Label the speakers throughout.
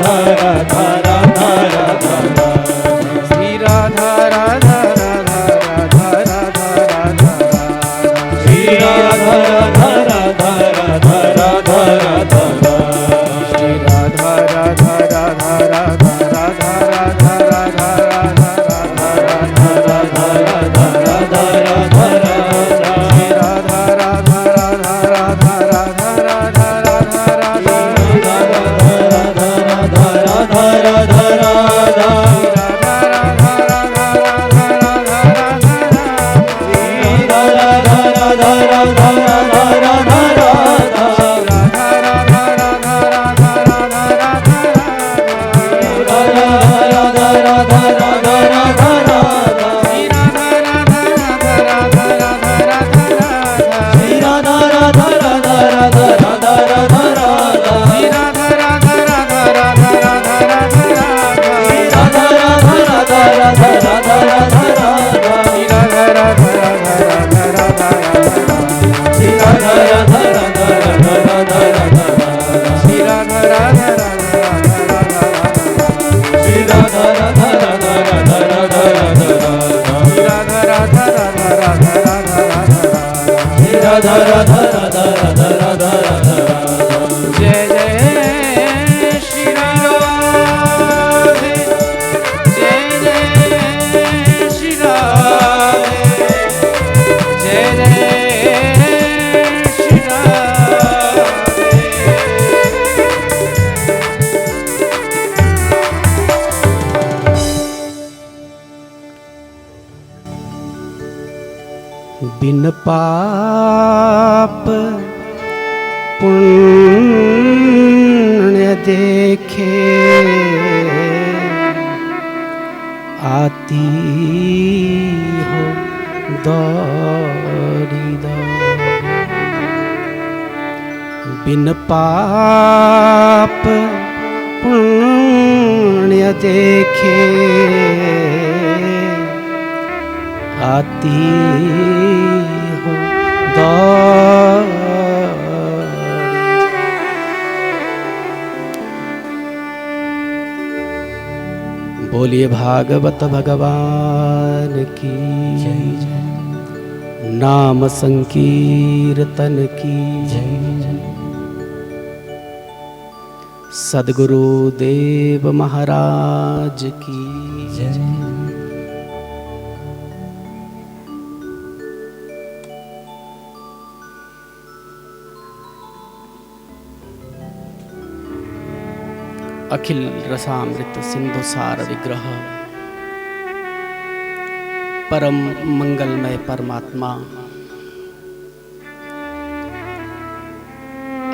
Speaker 1: धरा धरा धरा धरा श्री राधा राधा राधा राधा राधा राधा श्री राधा राधा राधा राधा राधा राधा श्री राधा राधा राधा राधा राधा राधा राधा जय जय श्री राधे जय जय श्री राधे जय जय श्री राधे बिन पाप पुण्य देखे आती हो दौड़ी दौड़ी बिन पाप पुण्य देखे आती हो दौड़ी। बोलिए भागवत भगवान की जय जय, नाम संकीर्तन की जय जय, सद्गुरु देव महाराज की जय। अखिल रसामृत सिंधु सार विग्रह परम मंगलमय परमात्मा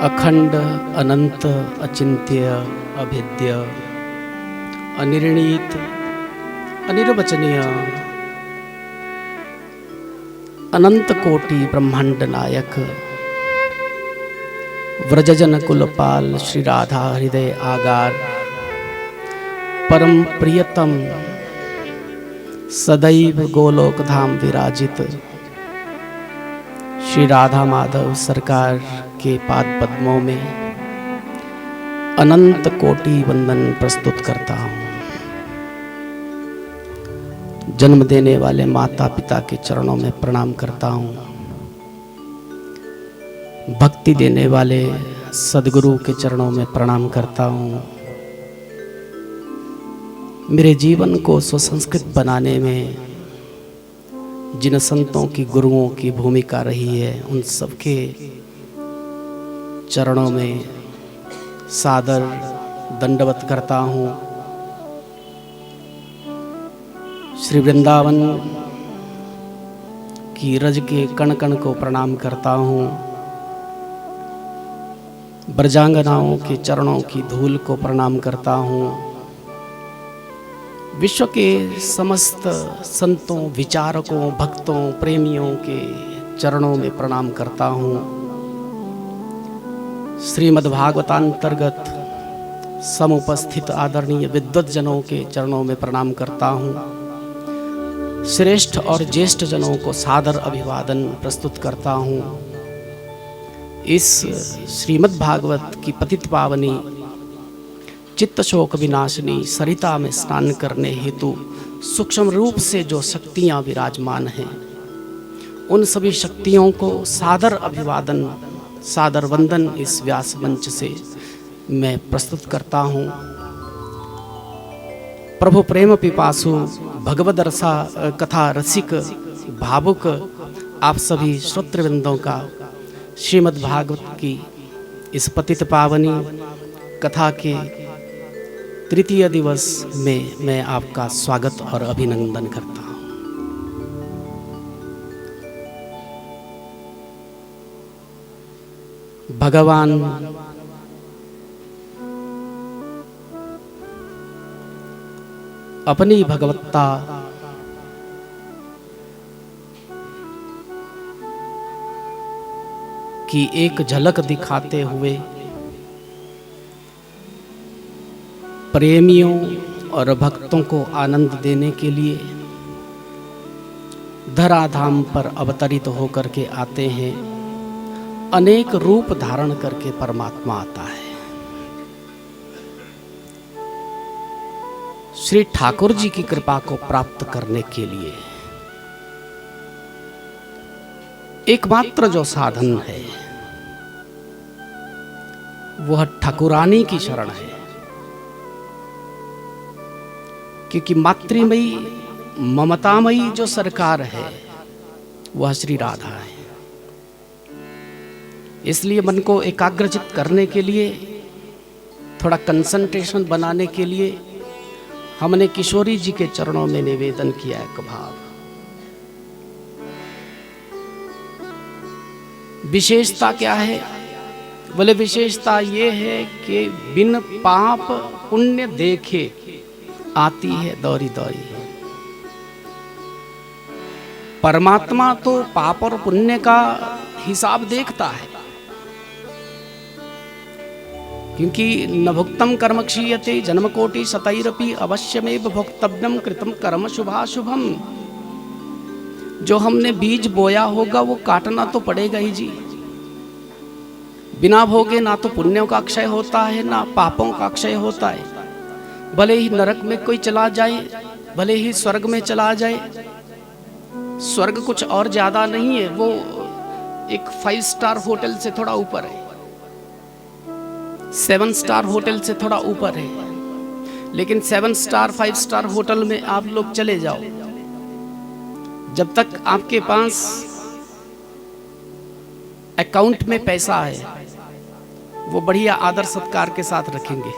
Speaker 1: अखंड अनंत अचिंत्य अभेद्य अनिर्णीत अनिर्वचनीय अनंत कोटि ब्रह्मांड नायक व्रजजन कुलपाल श्री राधा हृदय आगार परम प्रियतम सदैव गोलोक धाम विराजित श्री राधा माधव सरकार के पाद पद्मों में अनंत कोटि वंदन प्रस्तुत करता हूँ। जन्म देने वाले माता पिता के चरणों में प्रणाम करता हूँ। भक्ति देने वाले सद्गुरु के चरणों में प्रणाम करता हूँ। मेरे जीवन को सुसंस्कृत बनाने में जिन संतों की गुरुओं की भूमिका रही है उन सबके चरणों में सादर दंडवत करता हूँ। श्री वृंदावन की रज के कण कण को प्रणाम करता हूँ। ब्रजांगनाओं के चरणों की धूल को प्रणाम करता हूँ। विश्व के समस्त संतों विचारकों भक्तों प्रेमियों के चरणों में प्रणाम करता हूँ। श्रीमद्भागवतांतर्गत समुपस्थित आदरणीय विद्वत जनों के चरणों में प्रणाम करता हूँ। श्रेष्ठ और ज्येष्ठ जनों को सादर अभिवादन प्रस्तुत करता हूँ। इस श्रीमद्भागवत की पतित पावनी चित्त शोक विनाशिनी सरिता में स्नान करने हेतु सूक्ष्म रूप से जो शक्तियां विराजमान हैं, उन सभी शक्तियों को सादर अभिवादन, सादर वंदन इस व्यास मंच से मैं प्रस्तुत करता हूँ। प्रभु प्रेम पिपासु भगवद रसा कथा रसिक भावुक आप सभी श्रोतृवृंदों का श्रीमद् भागवत की इस पतित पावनी कथा के तृतीय दिवस में मैं आपका स्वागत और अभिनंदन करता हूँ। भगवान अपनी भगवत्ता की एक झलक दिखाते हुए प्रेमियों और भक्तों को आनंद देने के लिए धराधाम पर अवतरित होकर के आते हैं। अनेक रूप धारण करके परमात्मा आता है। श्री ठाकुर जी की कृपा को प्राप्त करने के लिए एकमात्र जो साधन है वह ठाकुरानी की शरण है, क्योंकि मातृमयी ममतामयी जो सरकार है वह श्री राधा है। इसलिए मन को एकाग्रचित करने के लिए, थोड़ा कंसंट्रेशन बनाने के लिए हमने किशोरी जी के चरणों में निवेदन किया एक भाव। विशेषता क्या है? बोले विशेषता ये है कि बिन पाप पुण्य देखे आती है दौरी दौरी। परमात्मा तो पाप और पुण्य का हिसाब देखता है, क्योंकि न भुक्तम कर्म क्षीयते जन्म कोटि शतैरपि अवश्यमेव भोक्तव्यम कृतम कर्म शुभाशुभम। जो हमने बीज बोया होगा वो काटना तो पड़ेगा ही जी। बिना भोगे ना तो पुण्यों का क्षय होता है ना पापों का क्षय होता है। भले ही नरक में कोई चला जाए, भले ही स्वर्ग में चला जाए, स्वर्ग कुछ और ज्यादा नहीं है, वो एक 5 स्टार होटल से थोड़ा ऊपर है, 7 स्टार होटल से थोड़ा ऊपर है। लेकिन 7 स्टार 5 स्टार होटल में आप लोग चले जाओ, जब तक आपके पास अकाउंट में पैसा है वो बढ़िया आदर सत्कार के साथ रखेंगे।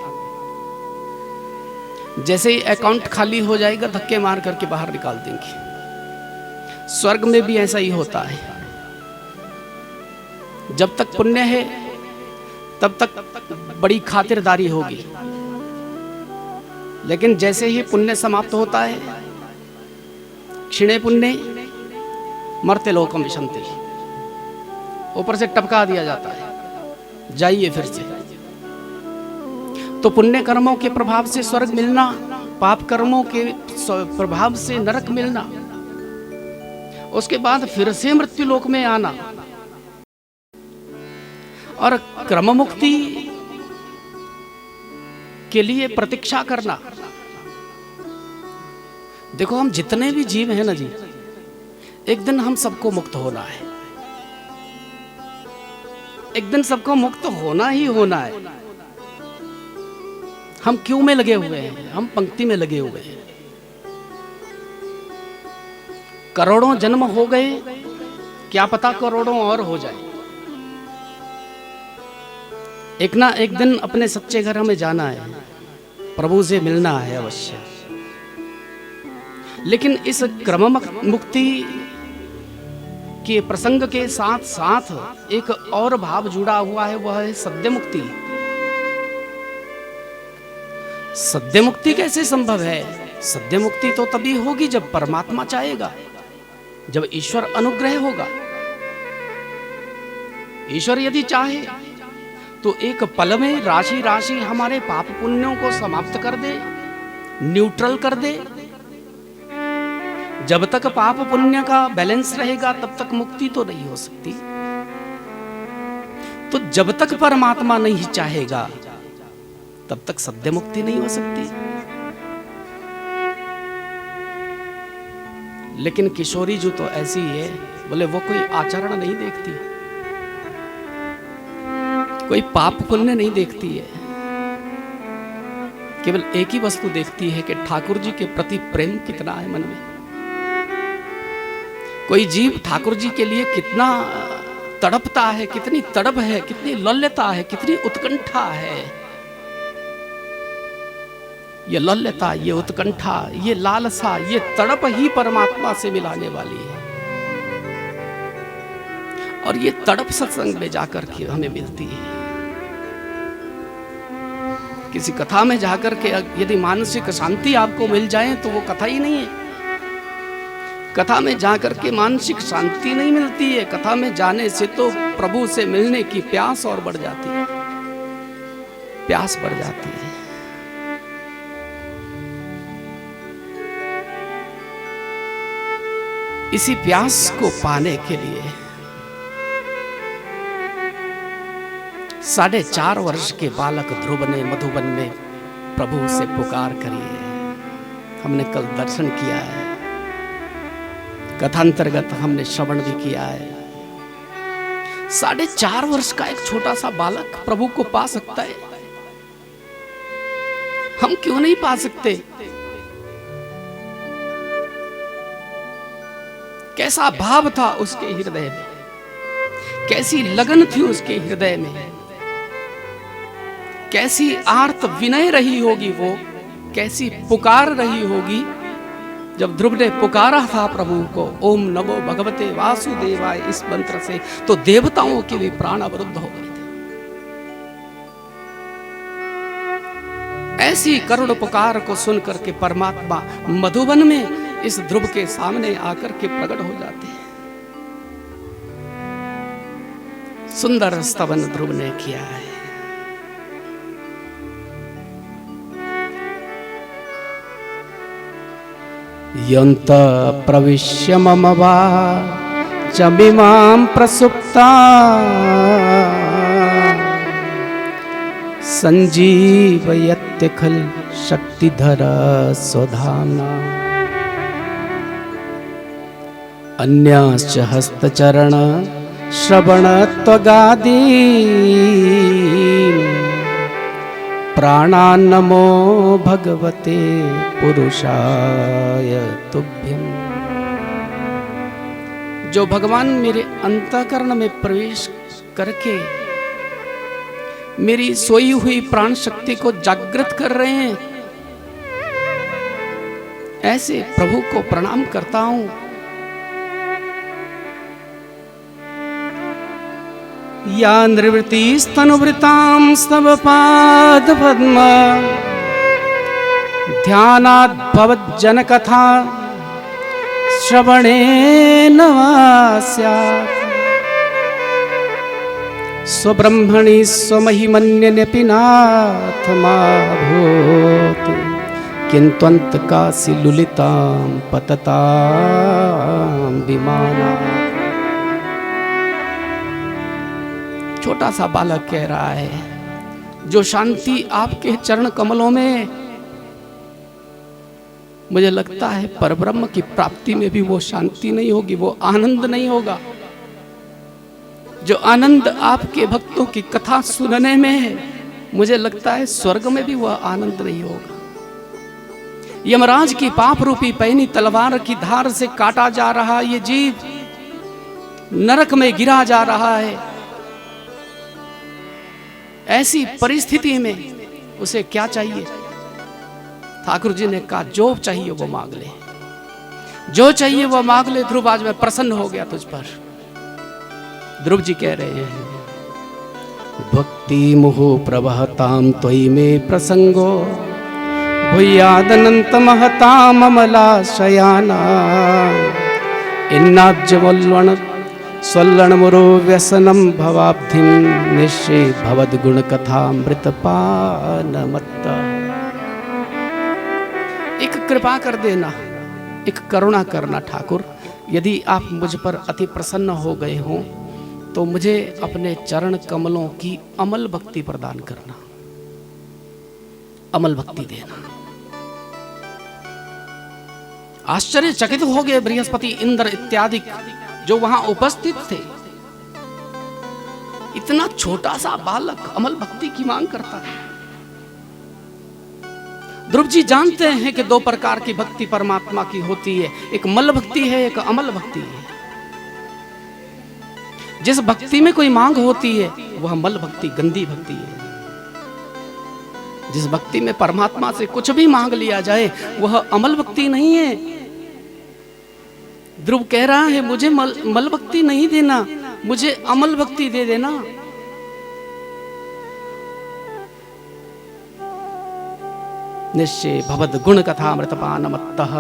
Speaker 1: जैसे ही अकाउंट खाली हो जाएगा धक्के मार करके बाहर निकाल देंगे। स्वर्ग में भी ऐसा ही होता है। जब तक पुण्य है तब तक बड़ी खातिरदारी होगी, लेकिन जैसे ही पुण्य समाप्त होता है, क्षीणे पुण्य मर्त्य लोकम विशन्ति, ऊपर से टपका दिया जाता है, जाइए फिर से। तो पुण्य कर्मों के प्रभाव से स्वर्ग मिलना, पाप कर्मों के प्रभाव से नरक मिलना, उसके बाद फिर से मृत्यु लोक में आना और क्रम मुक्ति के लिए प्रतीक्षा करना। देखो, हम जितने भी जीव हैं ना जी, एक दिन हम सबको मुक्त होना है। एक दिन सबको मुक्त होना ही होना है। हम क्यों में लगे हुए हैं? हम पंक्ति में लगे हुए हैं। करोड़ों जन्म हो गए, क्या पता करोड़ों और हो जाए। एक ना एक दिन अपने सच्चे घर हमें जाना है, प्रभु से मिलना है अवश्य। लेकिन इस क्रम मुक्ति के प्रसंग के साथ साथ एक और भाव जुड़ा हुआ है, वह है सद्य मुक्ति। सद्य मुक्ति कैसे संभव है? सद्य मुक्ति तो तभी होगी जब परमात्मा चाहेगा, जब ईश्वर अनुग्रह होगा। ईश्वर यदि चाहे तो एक पल में राशि राशि हमारे पाप पुण्यों को समाप्त कर दे, न्यूट्रल कर दे। जब तक पाप पुण्य का बैलेंस रहेगा तब तक मुक्ति तो नहीं हो सकती। तो जब तक परमात्मा नहीं चाहेगा तब तक सद्य मुक्ति नहीं हो सकती। लेकिन किशोरी जो तो ऐसी है, बोले वो कोई आचरण नहीं देखती, कोई पाप पुण्य नहीं देखती है, केवल एक ही वस्तु देखती है कि ठाकुर जी के प्रति प्रेम कितना है मन में। कोई जीव ठाकुर जी के लिए कितना तड़पता है, कितनी तड़प है, कितनी लल्यता है, कितनी उत्कंठा है। ये लल्यता, ये उत्कंठा, ये लालसा, ये तड़प ही परमात्मा से मिलाने वाली है। और ये तड़प सत्संग में जाकर के हमें मिलती है। किसी कथा में जाकर के यदि मानसिक शांति आपको मिल जाए तो वो कथा ही नहीं है। कथा में जाकर के मानसिक शांति नहीं मिलती है। कथा में जाने से तो प्रभु से मिलने की प्यास और बढ़ जाती है, प्यास बढ़ जाती है। इसी प्यास को पाने के लिए 4.5 वर्ष के बालक ध्रुव ने मधुबन में प्रभु से पुकार करी है। हमने कल दर्शन किया है, कथांतर्गत हमने श्रवण भी किया है। 4.5 वर्ष का एक छोटा सा बालक प्रभु को पा सकता है, हम क्यों नहीं पा सकते? कैसा भाव था उसके हृदय में, कैसी लगन थी उसके हृदय में, कैसी आर्त विनय रही होगी वो, कैसी पुकार रही होगी। जब ध्रुव ने पुकारा था प्रभु को, ओम नमो भगवते वासुदेवाय, इस मंत्र से, तो देवताओं के भी प्राण अवरुद्ध हो गए थे। ऐसी करुण पुकार को सुनकर के परमात्मा मधुबन में इस ध्रुव के सामने आकर के प्रकट हो जाते हैं। सुंदर स्तवन ध्रुव ने किया है। यंत प्रविश्य मम वाचमिमां प्रसुप्ता संजीवयत्य खल शक्तिधर स्वधाम्ना अन्याश्च हस्तचरण श्रवण त्वगादि प्राणान्नमो भगवते पुरुषाय तुभ्यम्। जो भगवान मेरे अंतःकरण में प्रवेश करके मेरी सोई हुई प्राण शक्ति को जागृत कर रहे हैं, ऐसे प्रभु को प्रणाम करता हूं। या निवृत्तिस्तनुवृतां स्तव पादपद्म ध्यानात् भवज्जनकथा श्रवणेन वा स्यात्। स्वब्रह्मणि स्वमहिमन्यनपि नाथमा भूत् किन्त्वन्तकासि लुलितां पततां विमानात्। छोटा सा बालक कह रहा है, जो शांति आपके चरण कमलों में, मुझे लगता है परब्रह्म की प्राप्ति में भी वो शांति नहीं होगी, वो आनंद नहीं होगा। जो आनंद आपके भक्तों की कथा सुनने में है, मुझे लगता है स्वर्ग में भी वह आनंद नहीं होगा। यमराज की पाप रूपी पैनी तलवार की धार से काटा जा रहा ये जीव नरक में गिरा जा रहा है। ऐसी परिस्थिति में उसे क्या चाहिए? ठाकुर जी ने कहा, जो चाहिए वो मांग ले, जो चाहिए वो मांग ले। ध्रुव, आज मैं प्रसन्न हो गया तुझ पर। ध्रुव जी कह रहे हैं, भक्ति मुहु प्रवहताम त्वयि मे प्रसंगो भूयादनंत महताम अमलाशयाना इन्नाब्जवल्वण स्वल्लण मुरो व्यसनम भवाब्धिम निश्चय भवद गुण कथामृतपानमत्ता। एक कृपा कर देना, एक करुणा करना ठाकुर। यदि आप मुझ पर अति प्रसन्न हो गए हों तो मुझे अपने चरण कमलों की अमल भक्ति प्रदान करना। अमल भक्ति देना। आश्चर्यचकित हो गए बृहस्पति, इंद्र इत्यादि जो वहां उपस्थित थे। इतना छोटा सा बालक अमल भक्ति की मांग करता है। ध्रुव जी जानते हैं कि दो प्रकार की भक्ति परमात्मा की होती है, एक मल भक्ति है, एक अमल भक्ति है। जिस भक्ति में कोई मांग होती है वह मल भक्ति, गंदी भक्ति है। जिस भक्ति में परमात्मा से कुछ भी मांग लिया जाए वह अमल भक्ति नहीं है। ध्रुव कह रहा है मुझे मल भक्ति नहीं देना, मुझे अमल भक्ति दे देना। निश्चय भवद गुण कथा मृतपानमत्तः,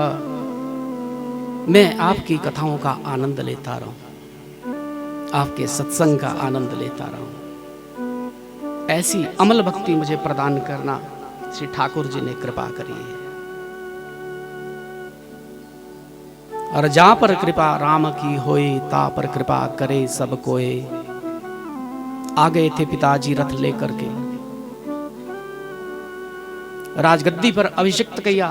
Speaker 1: मैं आपकी कथाओं का आनंद लेता रहूं, आपके सत्संग का आनंद लेता रहूं। ऐसी अमल भक्ति मुझे प्रदान करना श्री ठाकुर जी ने कृपा करी है। और जा पर कृपा राम की होई, ता पर कृपा करे सब कोय। आ गए थे पिताजी रथ लेकर के, राजगद्दी पर अभिषिक्त किया।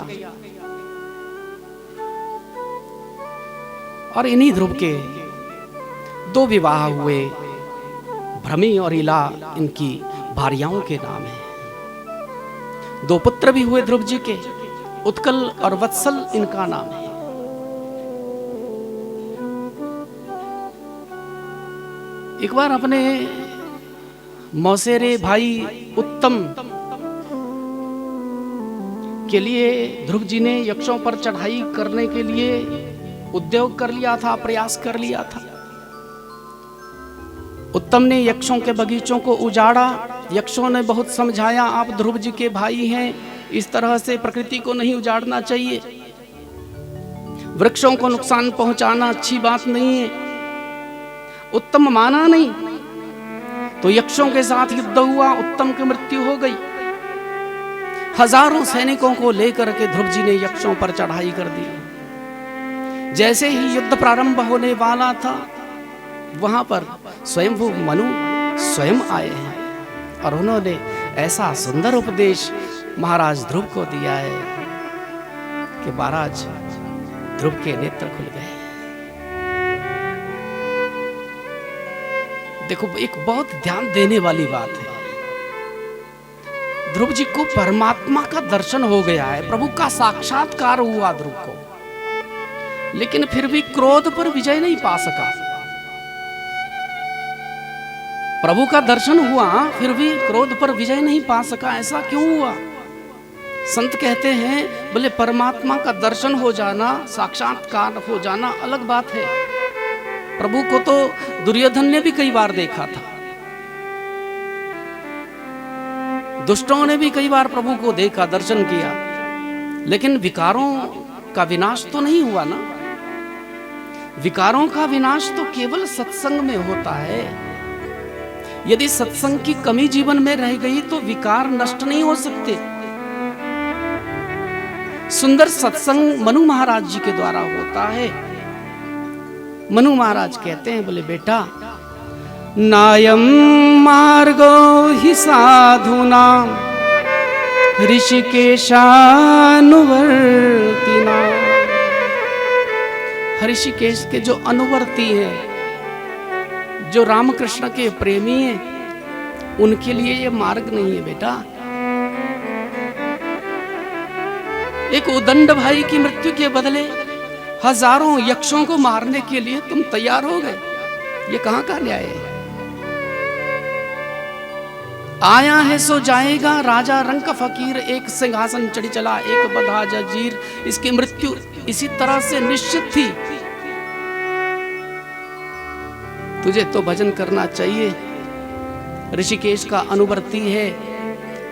Speaker 1: और इन्हीं ध्रुव के दो विवाह हुए, भ्रमी और इला इनकी भार्याओं के नाम है। दो पुत्र भी हुए ध्रुव जी के, उत्कल और वत्सल इनका नाम है। एक बार अपने मौसेरे भाई उत्तम के लिए ध्रुव जी ने यक्षों पर चढ़ाई करने के लिए उद्योग कर लिया था, प्रयास कर लिया था। उत्तम ने यक्षों के बगीचों को उजाड़ा। यक्षों ने बहुत समझाया, आप ध्रुव जी के भाई हैं, इस तरह से प्रकृति को नहीं उजाड़ना चाहिए, वृक्षों को नुकसान पहुंचाना अच्छी बात नहीं है। उत्तम माना नहीं, तो यक्षों के साथ युद्ध हुआ, उत्तम की मृत्यु हो गई। हजारों सैनिकों को लेकर के ध्रुव जी ने यक्षों पर चढ़ाई कर दी। जैसे ही युद्ध प्रारंभ होने वाला था, वहां पर स्वयंभू मनु स्वयं आए हैं और उन्होंने ऐसा सुंदर उपदेश महाराज ध्रुव को दिया है कि महाराज ध्रुव के नेत्र खुल गए। देखो, एक बहुत ध्यान देने वाली बात है। ध्रुव जी को परमात्मा का दर्शन हो गया है, प्रभु का साक्षात्कार हुआ ध्रुव को, लेकिन फिर भी क्रोध पर विजय नहीं पा सका। प्रभु का दर्शन हुआ, फिर भी क्रोध पर विजय नहीं पा सका। ऐसा क्यों हुआ? संत कहते हैं, बोले परमात्मा का दर्शन हो जाना, साक्षात्कार हो जाना अलग बात है। प्रभु को तो दुर्योधन ने भी कई बार देखा था, दुष्टों ने भी कई बार प्रभु को देखा, दर्शन किया, लेकिन विकारों का विनाश तो नहीं हुआ ना। विकारों का विनाश तो केवल सत्संग में होता है। यदि सत्संग की कमी जीवन में रह गई तो विकार नष्ट नहीं हो सकते। सुंदर सत्संग मनु महाराज जी के द्वारा होता है। मनु महाराज कहते हैं, बोले बेटा, नायम मार्गो हि साधूनां ऋषिकेशानुवर्तिनां। ऋषिकेश के जो अनुवर्ती हैं, जो रामकृष्ण के प्रेमी हैं, उनके लिए ये मार्ग नहीं है बेटा। एक उदंड भाई की मृत्यु के बदले हजारों यक्षों को मारने के लिए तुम तैयार हो गए, ये कहां का न्याय है? आया है सो जाएगा, राजा रंग का फकीर, एक सिंहासन चढ़ी चला, एक बंधा जंजीर। इसकी मृत्यु इसी तरह से निश्चित थी। तुझे तो भजन करना चाहिए। ऋषिकेश का अनुवर्ती है,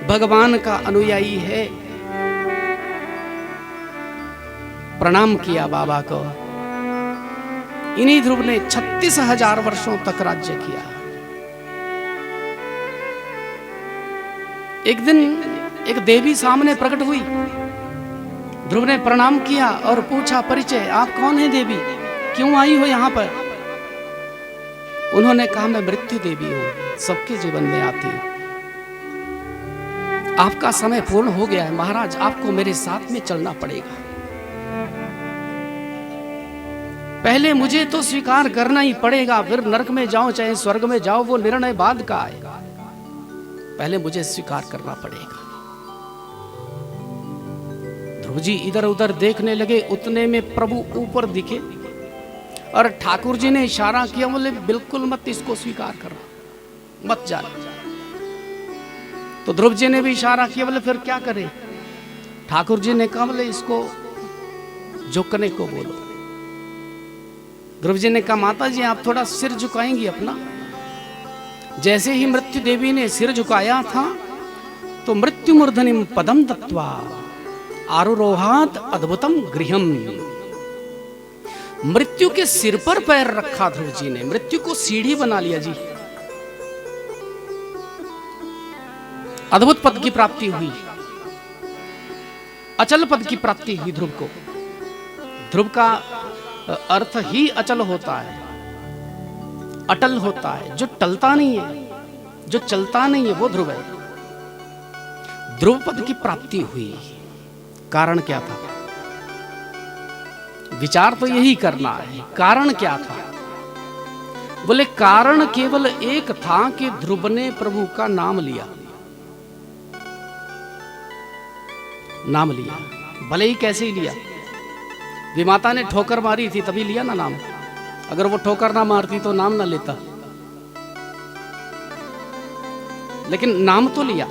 Speaker 1: भगवान का अनुयायी है। प्रणाम किया बाबा को। इन्हीं ध्रुव ने 36,000 वर्षों तक राज्य किया। एक दिन एक देवी सामने प्रकट हुई। ध्रुव ने प्रणाम किया और पूछा, परिचय, आप कौन है देवी, क्यों आई हो यहाँ पर? उन्होंने कहा, मैं मृत्यु देवी हूं, सबके जीवन में आती हूं। आपका समय पूर्ण हो गया है महाराज, आपको मेरे साथ में चलना पड़ेगा। पहले मुझे तो स्वीकार करना ही पड़ेगा, फिर नरक में जाओ चाहे स्वर्ग में जाओ, वो निर्णय बाद का आएगा। पहले मुझे स्वीकार करना पड़ेगा। ध्रुव जी इधर उधर देखने लगे, उतने में प्रभु ऊपर दिखे और ठाकुर जी ने इशारा किया, बोले बिल्कुल मत इसको स्वीकार करना, मत जाना। तो ध्रुव जी ने भी इशारा किया, बोले फिर क्या करें? ठाकुर जी ने कहा, बोले इसको झुकने को बोलो। ध्रुव जी ने कहा, माता जी आप थोड़ा सिर झुकाएंगी अपना। जैसे ही मृत्यु देवी ने सिर झुकाया था तो मृत्यु मूर्धनिम पदम दत्वा आरुरोहात अद्भुतम गृहम। मृत्यु के सिर पर पैर रखा ध्रुव जी ने, मृत्यु को सीढ़ी बना लिया जी। अद्भुत पद की प्राप्ति हुई, अचल पद की प्राप्ति हुई ध्रुव को। ध्रुव का अर्थ ही अचल होता है, अटल होता है, जो टलता नहीं है, जो चलता नहीं है, वो ध्रुव है। ध्रुव पद की प्राप्ति हुई, कारण क्या था? विचार तो यही करना है, कारण क्या था? बोले कारण केवल एक था कि ध्रुव ने प्रभु का नाम लिया। नाम लिया, भले ही कैसे ही लिया। विमाता ने ठोकर मारी थी तभी लिया ना नाम, अगर वो ठोकर ना मारती तो नाम ना लेता, लेकिन नाम तो लिया।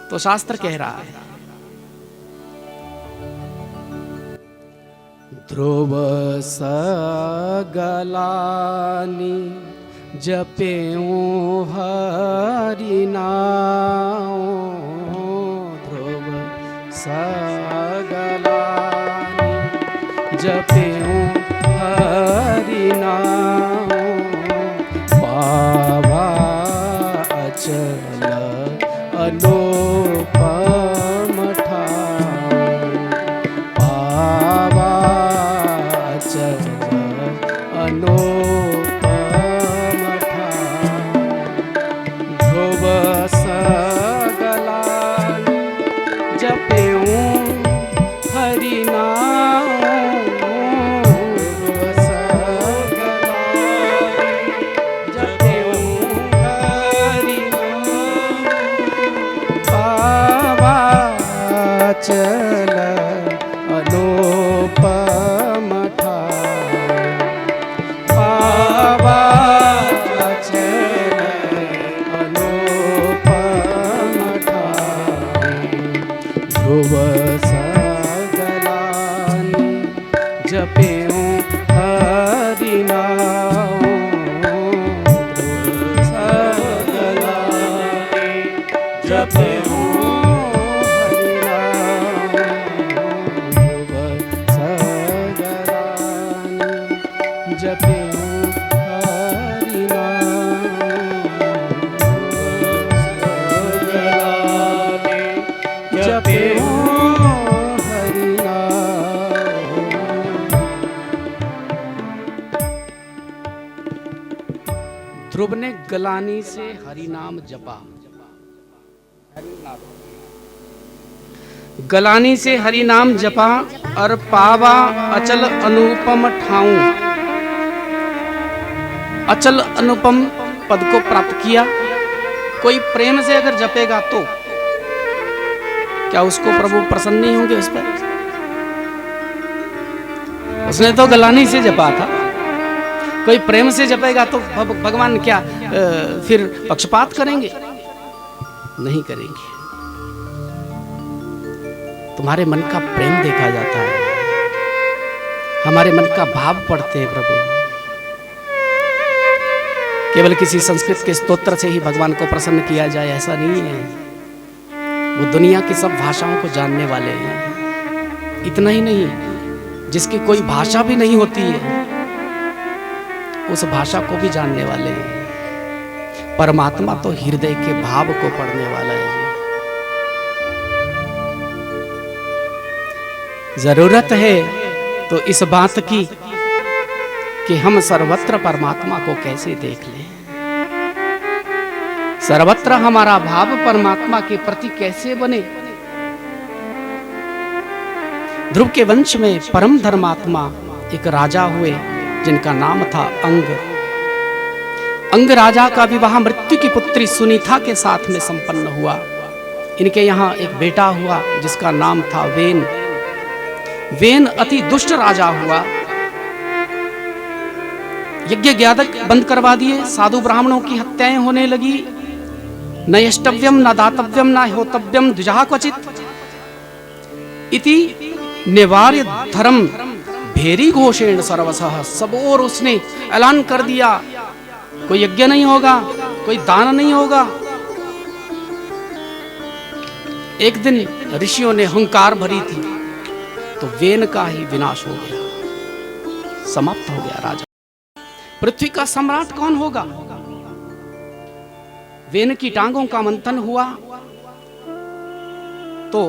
Speaker 1: तो शास्त्र कह रहा है, ध्रुव सगलानी जपेऊं हरि नाम, ध्रुव सगलानी जपेऊं हरि नाम, पावा अचल अनुपम ठाम, पावा अचल अनुपम ठाम, ध्रुव सगलानी जपेऊं हरि नाम, ध्रुव सगलानी जपेऊं हरि नाम, पावा अचल अनुपम ठाम, पावा अचल अनुपम ठाम, ध्रुव सगलानी जपेऊं हरि नाम, ध्रुव सगलानी जपेऊं हरि नाम, ध्रुव सगलानी जपेऊं हरि नाम, सगलानी जपेऊं हरि नाम। ध्रुव ने गलानी से हरि नाम जपा, गलानी से हरि नाम जपा और पावा अचल अनुपम ठाऊं, अचल अनुपम पद को प्राप्त किया। कोई प्रेम से अगर जपेगा तो क्या उसको प्रभु प्रसन्न नहीं होंगे उस पर? उसने तो गलानी से जपा था, कोई प्रेम से जपेगा तो भगवान क्या फिर पक्षपात करेंगे? नहीं करेंगे। तुम्हारे मन का प्रेम देखा जाता है, हमारे मन का भाव पढ़ते हैं प्रभु। केवल किसी संस्कृत के स्तोत्र से ही भगवान को प्रसन्न किया जाए ऐसा नहीं है। वो दुनिया की सब भाषाओं को जानने वाले हैं। इतना ही नहीं, जिसकी कोई भाषा भी नहीं होती है उस भाषा को भी जानने वाले हैं। परमात्मा तो हृदय के भाव को पढ़ने वाला है। जरूरत है तो इस बात की कि हम सर्वत्र परमात्मा को कैसे देख लें। सर्वत्र हमारा भाव परमात्मा के प्रति कैसे बने। ध्रुव के वंश में परम धर्मात्मा एक राजा हुए जिनका नाम था अंग। अंग राजा का विवाह मृत्यु की पुत्री सुनीता के साथ में संपन्न हुआ। इनके यहाँ एक बेटा हुआ जिसका नाम था वेन। वेन अति दुष्ट राजा हुआ। यज्ञ ज्ञादक बंद करवा दिए, साधु ब्राह्मणों की हत्याएं होने लगी। न यष्टव्यम न दातव्यम न होतव्यम द्विजा क्वचित इति निवार्य धर्म भेरी घोषेण सर्वसः। सब और उसने ऐलान कर दिया, कोई यज्ञ नहीं होगा, कोई दान नहीं होगा। एक दिन ऋषियों ने हुंकार भरी थी तो वेन का ही विनाश हो गया, समाप्त हो गया राजा। पृथ्वी का सम्राट कौन होगा? वेन की टांगों का मंथन हुआ तो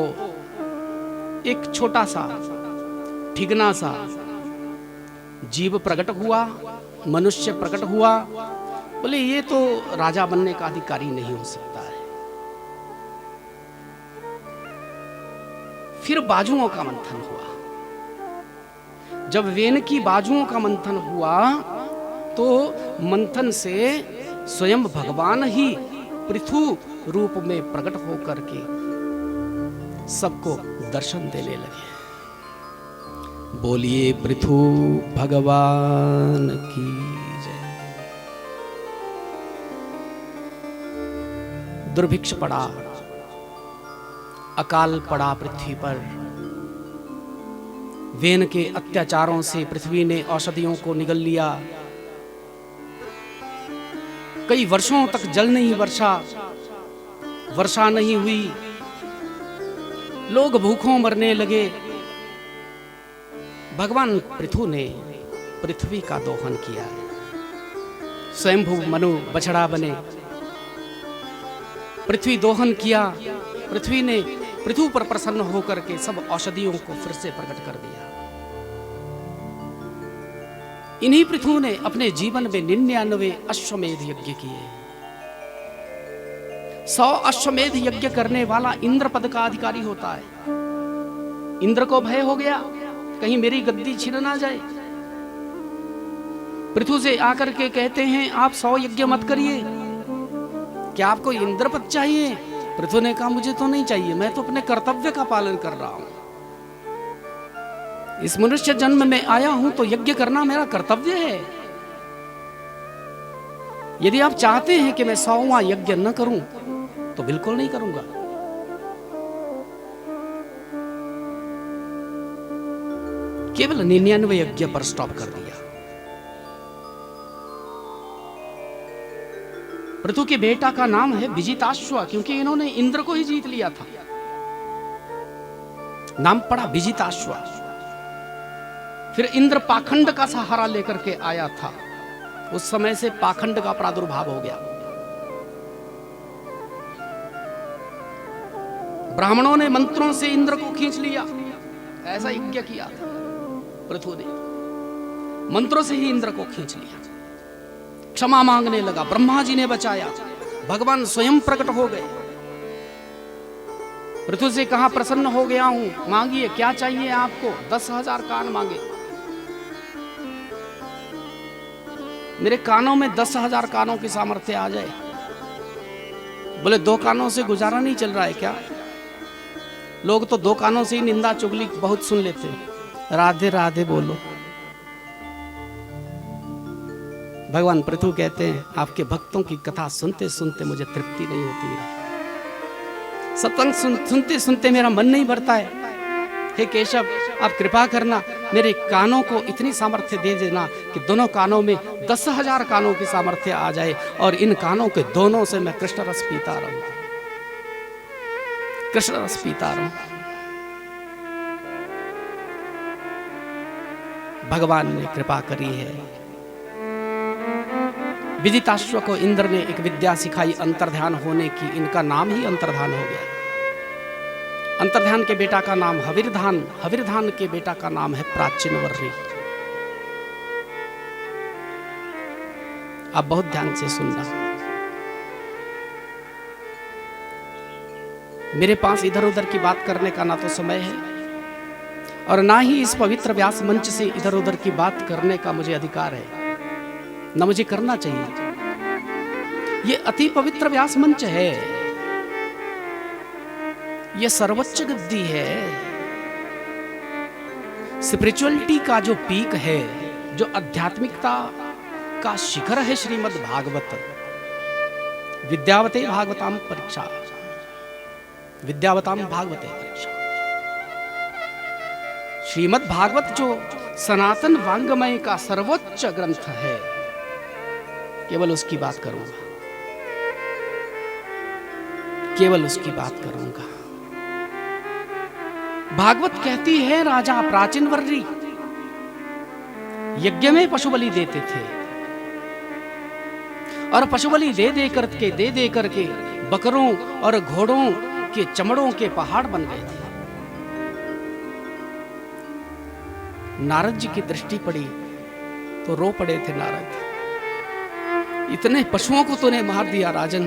Speaker 1: एक छोटा सा ठिगना सा जीव प्रकट हुआ, मनुष्य प्रकट हुआ। बोले ये तो राजा बनने का अधिकारी नहीं हो सकता है। फिर बाजुओं का मंथन हुआ। जब वेन की बाजुओं का मंथन हुआ तो मंथन से स्वयं भगवान ही पृथु रूप में प्रकट होकर के सबको दर्शन देने लगे। बोलिए पृथु भगवान की जय। दुर्भिक्ष पड़ा, अकाल पड़ा पृथ्वी पर। वेन के अत्याचारों से पृथ्वी ने औषधियों को निगल लिया। कई वर्षों तक जल नहीं वर्षा, वर्षा नहीं हुई। लोग भूखों मरने लगे। भगवान पृथु ने पृथ्वी का दोहन किया। स्वयंभू मनु बछड़ा बने, पृथ्वी दोहन किया। पृथ्वी ने पृथु पर प्रसन्न होकर के सब औषधियों को फिर से प्रकट कर दिया। इन्हीं पृथु ने अपने जीवन में 99 अश्वमेध यज्ञ किए। 100 अश्वमेध यज्ञ करने वाला इंद्र पद का अधिकारी होता है। इंद्र को भय हो गया कहीं मेरी गद्दी छिन ना जाए। पृथु से आकर के कहते हैं आप 100 यज्ञ मत करिए, क्या आपको इंद्र पद चाहिए? पृथु ने कहा मुझे तो नहीं चाहिए, मैं तो अपने कर्तव्य का पालन कर रहा हूं। इस मनुष्य जन्म में आया हूं तो यज्ञ करना मेरा कर्तव्य है। यदि आप चाहते हैं कि मैं 100वां यज्ञ न करूं तो बिल्कुल नहीं करूंगा। केवल 99 यज्ञ पर स्टॉप कर दिया। पृथु के बेटा का नाम है विजिताश्व, क्योंकि इन्होंने इंद्र को ही जीत लिया था। नाम पड़ा विजिताश्व। फिर इंद्र पाखंड का सहारा लेकर के आया था। उस समय से पाखंड का प्रादुर्भाव हो गया। ब्राह्मणों ने मंत्रों से इंद्र को खींच लिया। ऐसा यज्ञ किया था पृथु ने, मंत्रों से ही इंद्र को खींच लिया। क्षमा मांगने लगा, ब्रह्मा जी ने बचाया, भगवान स्वयं प्रकट हो गए। पृथु से कहा प्रसन्न हो गया हूं, मांगिए क्या चाहिए आपको। 10,000 कान मांगे। मेरे कानों में 10,000 कानों की सामर्थ्य आ जाए। बोले 2 कानों से गुजारा नहीं चल रहा है क्या? लोग तो 2 कानों से ही निंदा चुगली बहुत सुन लेते। राधे राधे बोलो। भगवान पृथु कहते हैं आपके भक्तों की कथा सुनते सुनते मुझे तृप्ति नहीं होती है। सत्संग सुनते सुनते मेरा मन नहीं भरता है। हे केशव आप कृपा करना, मेरे कानों को इतनी सामर्थ्य दे देना कि दोनों कानों में 10,000 कानों की सामर्थ्य आ जाए और इन कानों के दोनों से मैं कृष्ण रस पीता रहूं, कृष्ण रस पीता रहूं। भगवान ने कृपा करी है। विदिताश्व को इंद्र ने एक विद्या सिखाई अंतर्ध्यान होने की। इनका नाम ही अंतर्ध्यान हो गया। अंतर्ध्यान के बेटा का नाम हविर्धान, हविर्धान के बेटा का नाम है प्राचीनवर्री। आप बहुत ध्यान से सुनना। मेरे पास इधर उधर की बात करने का ना तो समय है और ना ही इस पवित्र व्यास मंच से इधर उधर की बात करने का मुझे अधिकार है, ना मुझे करना चाहिए। ये अति पवित्र व्यास मंच है, ये सर्वोच्च गद्दी है। स्पिरिचुअलिटी का जो पीक है, जो आध्यात्मिकता का शिखर है, श्रीमद् भागवत, विद्यावते भागवताम परीक्षा, विद्यावताम भागवते परीक्षा। श्रीमद् भागवत जो सनातन वांग्मय का सर्वोच्च ग्रंथ है, केवल उसकी बात करूंगा, केवल उसकी बात करूंगा। भागवत कहती है राजा प्राचीन वर्री यज्ञ में पशु बलि देते थे और पशु बलि दे दे करके बकरों और घोड़ों के चमड़ों के पहाड़ बन गए थे। नारद जी की दृष्टि पड़ी तो रो पड़े थे नारद, इतने पशुओं को तूने मार दिया राजन,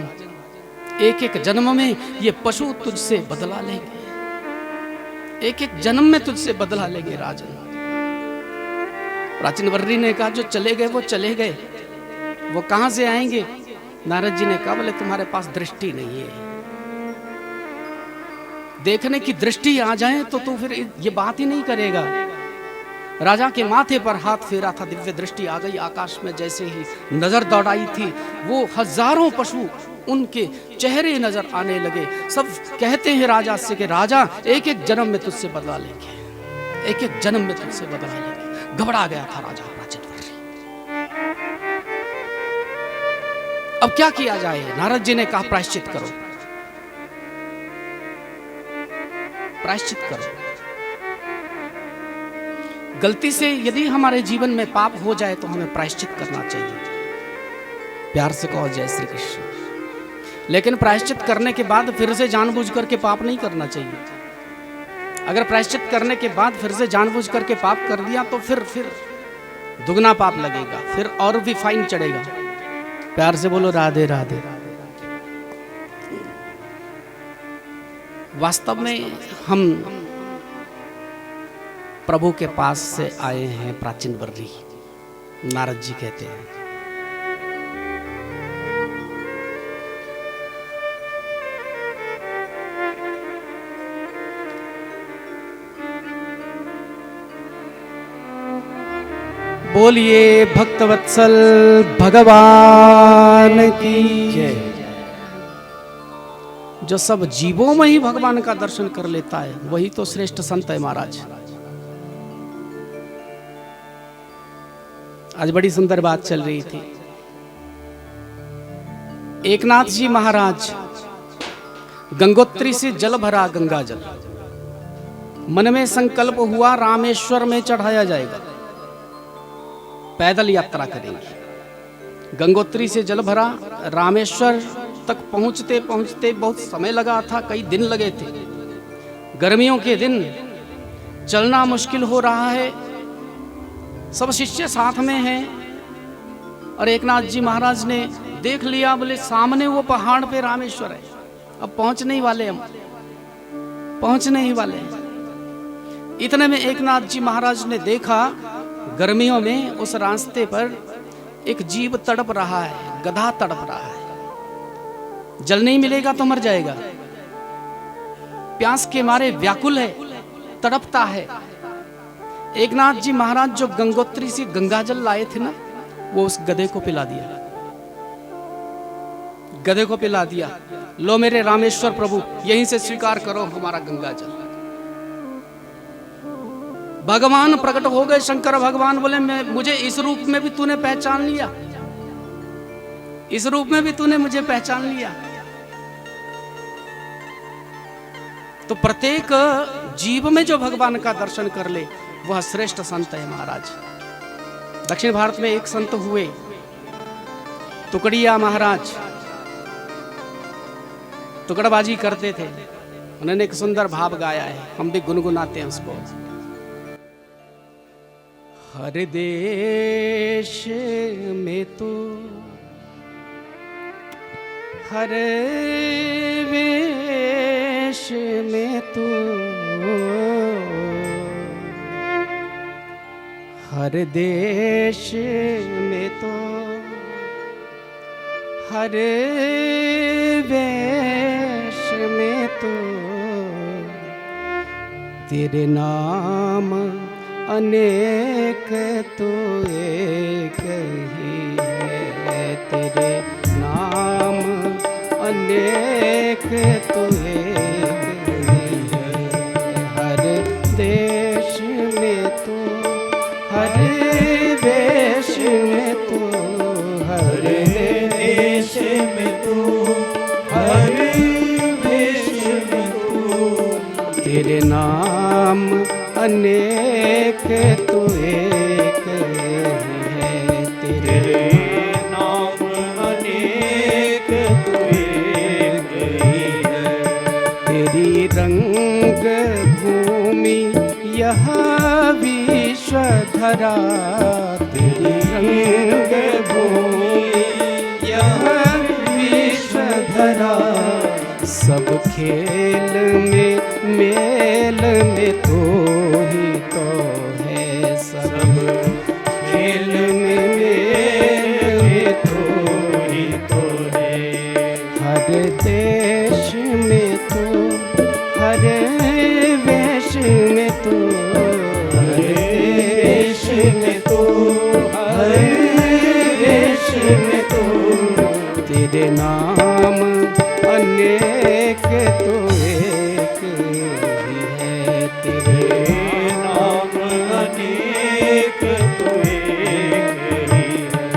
Speaker 1: एक एक जन्म में ये पशु तुझसे बदला लेंगे, एक एक जन्म में तुझसे बदला लेंगे राजन। प्राचीन वर्री ने कहा जो चले गए वो चले गए, वो कहां से आएंगे? नारद जी ने कहा बोले तुम्हारे पास दृष्टि नहीं है, देखने की दृष्टि आ जाए तो तू फिर ये बात ही नहीं करेगा। राजा के माथे पर हाथ फेरा था, दिव्य दृष्टि आ गई, आकाश में जैसे ही नजर दौड़ाई थी वो हजारों पशु उनके चेहरे नजर आने लगे। सब कहते हैं राजा से कि राजा एक एक जन्म में तुझसे बदला लेंगे, एक एक जन्म में तुझसे बदला लेंगे। घबरा गया था राजा प्राचीन वर्री। अब क्या किया जाए? नारद जी ने कहा प्रायश्चित करो, प्रायश्चित करो। गलती से यदि हमारे जीवन में पाप हो जाए तो हमें प्रायश्चित करना चाहिए। प्यार से कहो जय श्री कृष्ण। लेकिन प्रायश्चित करने के बाद फिर से जानबूझ करके पाप नहीं करना चाहिए। अगर प्रायश्चित करने के बाद फिर से जानबूझ करके पाप कर दिया तो फिर दुगना पाप लगेगा, फिर और भी फाइन चढ़ेगा। प्यार से बोलो राधे राधे। वास्तव में हम प्रभु के पास से आए हैं प्राचीन वर्री, नारद जी कहते हैं। बोलिए भक्तवत्सल भगवान की जय। जो सब जीवों में ही भगवान का दर्शन कर लेता है वही तो श्रेष्ठ संत है महाराज। आज बड़ी सुंदर बात चल रही थी। एकनाथ जी महाराज गंगोत्री से जल भरा, गंगा जल, मन में संकल्प हुआ रामेश्वर में चढ़ाया जाएगा, पैदल यात्रा करेंगे। गंगोत्री से जल भरा, रामेश्वर तक पहुंचते पहुंचते बहुत समय लगा था, कई दिन लगे थे। गर्मियों के दिन चलना मुश्किल हो रहा है, सब शिष्य साथ में हैं और एकनाथ जी महाराज ने देख लिया, बोले सामने वो पहाड़ पे रामेश्वर है, अब पहुंचने ही वाले, हम पहुंचने ही वाले। इतने में एकनाथ जी महाराज ने देखा गर्मियों में उस रास्ते पर एक जीव तड़प रहा है, गधा तड़प रहा है, जल नहीं मिलेगा तो मर जाएगा, प्यास के मारे व्याकुल है, तड़पता है। एकनाथ जी महाराज जो गंगोत्री से गंगा जल लाए थे ना, वो उस गधे को पिला दिया, गधे को पिला दिया। लो मेरे रामेश्वर प्रभु, यहीं से स्वीकार करो हमारा गंगा जल। भगवान प्रकट हो गए, शंकर भगवान बोले मुझे इस रूप में भी तूने पहचान लिया, इस रूप में भी तूने मुझे पहचान लिया। तो प्रत्येक जीव में जो भगवान का दर्शन कर ले वह श्रेष्ठ संत है महाराज। दक्षिण भारत में एक संत हुए टुकड़िया महाराज, टुकड़बाजी करते थे। उन्होंने एक सुंदर भाव गाया है, हम भी गुनगुनाते हैं उसको। हर देश में तो हर वेश में तू, हर देश में तो, हर वेश में तो तेरे नाम अनेक तो एक ही है। तेरे नाम अनेक तो एक ही है। हर देश में तो, हर देश में तो, हर देश में तो, हर देश में तो तेरे नाम अनेक तो एक है। तेरे नाम अनेक तो एक ही है। तेरी रंग भूमि यह विश्वधरा, तेरी रंग भूमि यह विश्वधरा, सब खेल में मेल में तो ही तो है। सब खेल में मेल में तो ही तो है। हर देश में तो, हर वेश में तो, हर देश में तो, हर वेश में तो तेरे नाम अनेक तो एक ही है। तेरे नाम अनेक तो एक ही है।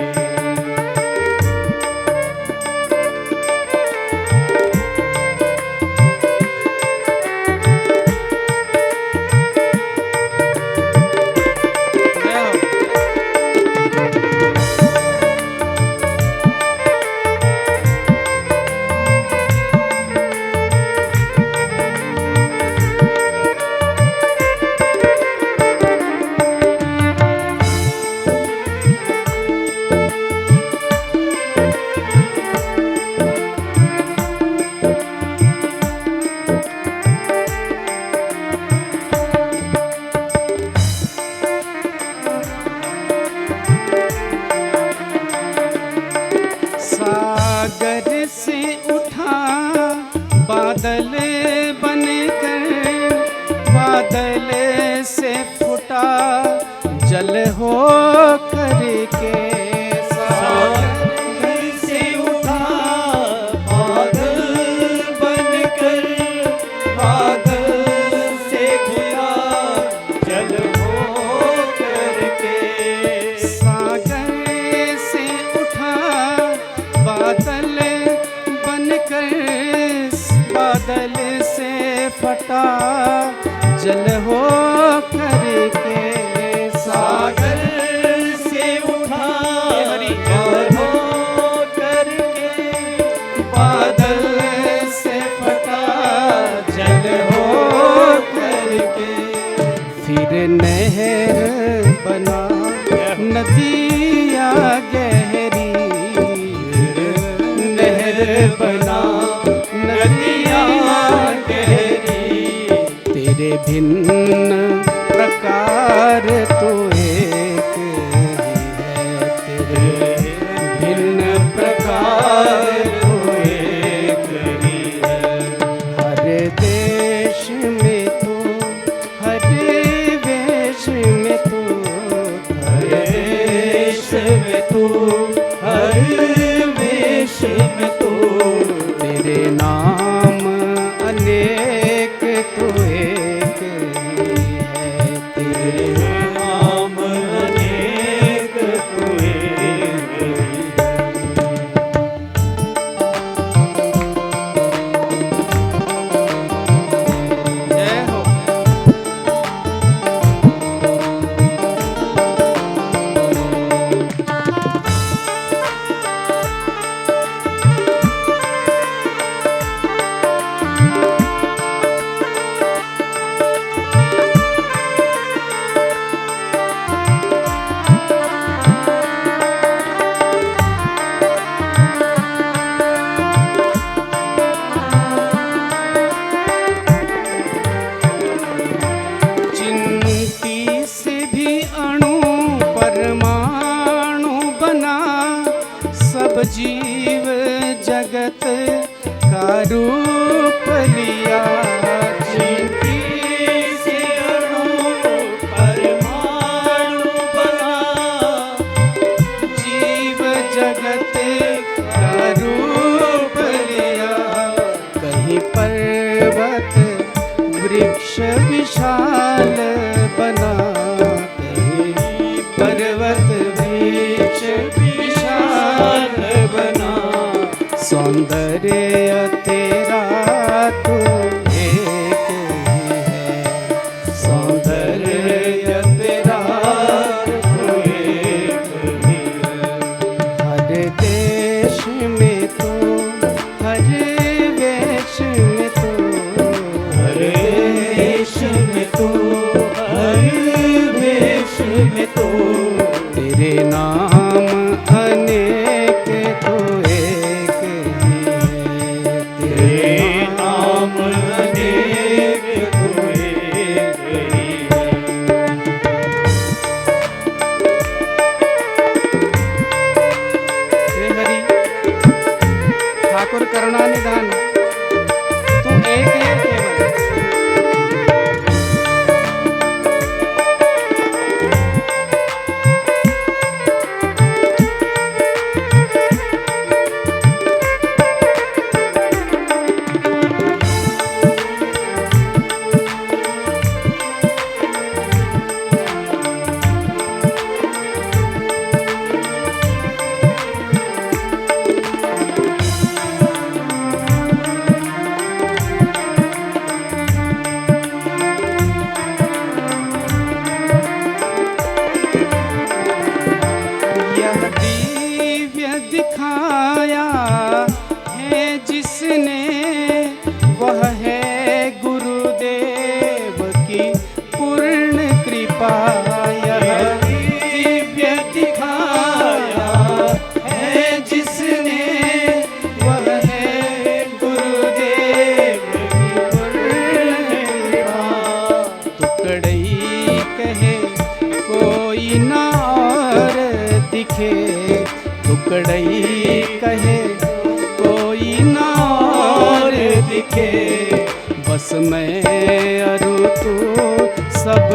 Speaker 1: सागर से उठा बादल बनकर, बादल से फूटा जल हो करके। सागर से उठा बादल बनकर, बादल से फूटा जल हो करके। सागर से उठा बादल बनकर, बादल से फटा जल हो करके। सागर से उठा जल हो करके, बादल से फटा जल हो करके। फिर नहर बना नदिया गहरी, बना नदिया गहरी। तेरे भिन्न प्रकार तो एक ही है। तेरे भिन्न प्रकार तो एक ही है। हर देश में तो, हर वेश में तो, हर देश में तो, हर वेश में तो तेरे नाम अनेक तो एक ही है। तेरे नाम अनेक तो एक ही है। जय हो। विशाल बना, कहीं पर्वत वृक्ष विशाल बना, सौंदर्य तेरा तो एक ही है, सौंदर्य तेरा तो एक ही है। हर देश में तो, हर वेश में तो, हर देश में तो, हर वेश में तो, तेरे नाम अनेक तो एक ही है, तेरे नाम अनेक तो एक ही है। हे हरि ठाकुर करुणा निधान, तू एक है केवल। यह दिव्य दिखाया है जिसने, वह है गुरुदेव की पूर्ण कृपा। यह दिव्य दिखाया है जिसने, वह है गुरुदेव की पूर्ण कृपा। टुकड़ई कहे कोई ना और दिखे, टुकड़ई कहे कोई ना और दिखे, बस मैं अरु तू सब